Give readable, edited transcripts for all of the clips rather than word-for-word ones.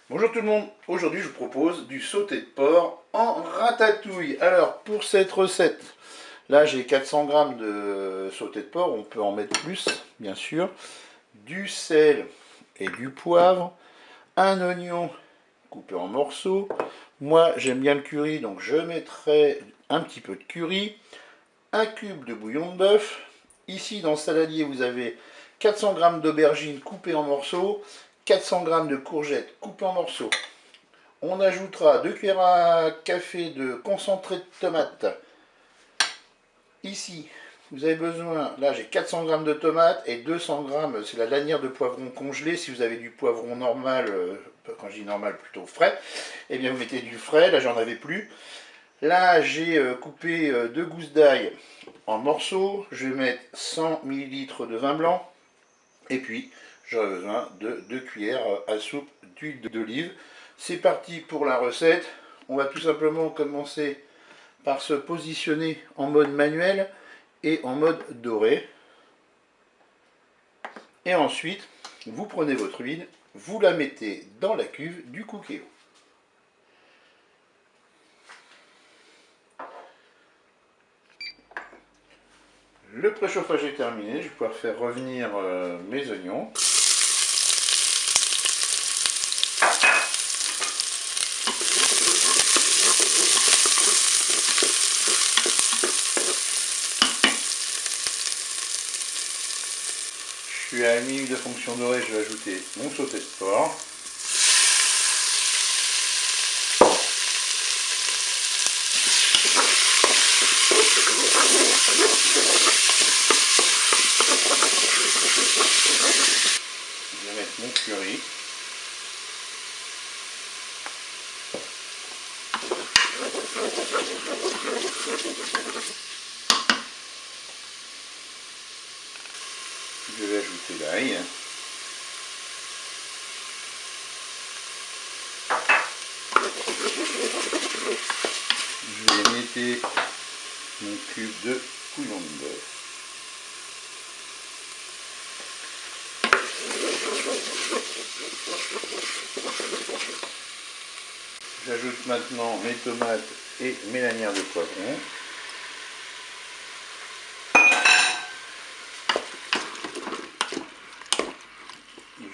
Bonjour tout le monde, aujourd'hui je vous propose du sauté de porc en ratatouille. Alors pour cette recette, là j'ai 400 g de sauté de porc, on peut en mettre plus bien sûr, du sel et du poivre, un oignon coupé en morceaux. Moi j'aime bien le curry donc je mettrai un petit peu de curry, un cube de bouillon de bœuf. Ici dans le saladier vous avez 400 g d'aubergines coupées en morceaux, 400 g de courgettes coupées en morceaux. On ajoutera 2 cuillères à café de concentré de tomate. Ici, vous avez besoin, là j'ai 400 g de tomates et 200 g, c'est la lanière de poivron congelé. Si vous avez du poivron normal, quand je dis normal, plutôt frais, et bien vous mettez du frais, là j'en avais plus. Là j'ai coupé 2 gousses d'ail en morceaux, je vais mettre 100 ml de vin blanc, et puis j'aurai besoin de 2 cuillères à soupe d'huile d'olive. C'est parti pour la recette. On va tout simplement commencer par se positionner en mode manuel et en mode doré. Et ensuite, vous prenez votre huile, vous la mettez dans la cuve du Cookéo. Le préchauffage est terminé, je vais pouvoir faire revenir mes oignons. Je suis à 1 minute de fonction dorée, je vais ajouter mon sauté de porc. Je vais mettre mon curry. Je vais ajouter l'ail. Je vais émietter mon cube de bouillon de bœuf. J'ajoute maintenant mes tomates et mes lanières de poivron.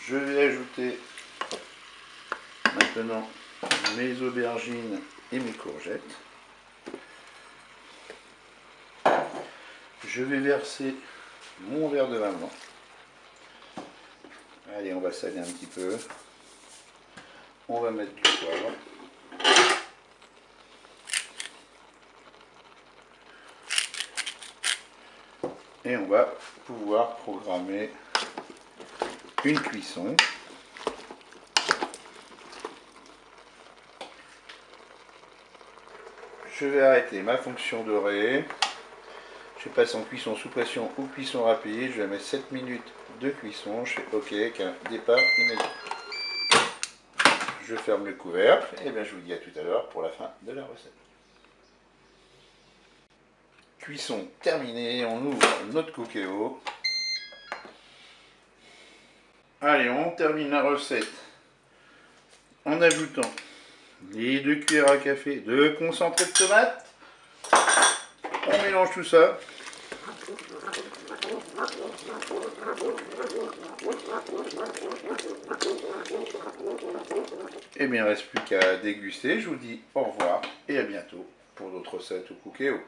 Je vais ajouter maintenant mes aubergines et mes courgettes. Je vais verser mon verre de vin blanc. Allez, on va saler un petit peu. On va mettre du poivre. Et on va pouvoir programmer une cuisson. Je vais arrêter ma fonction dorée. Je passe en cuisson sous pression ou cuisson rapide. Je vais mettre 7 minutes de cuisson. Je fais OK avec un départ immédiat. Je ferme le couvercle et bien je vous dis à tout à l'heure pour la fin de la recette. Cuisson terminée, on ouvre notre Cookéo. Allez, on termine la recette en ajoutant les 2 cuillères à café de concentré de tomate. On mélange tout ça. Et bien il ne reste plus qu'à déguster. Je vous dis au revoir et à bientôt pour d'autres recettes au Cookéo.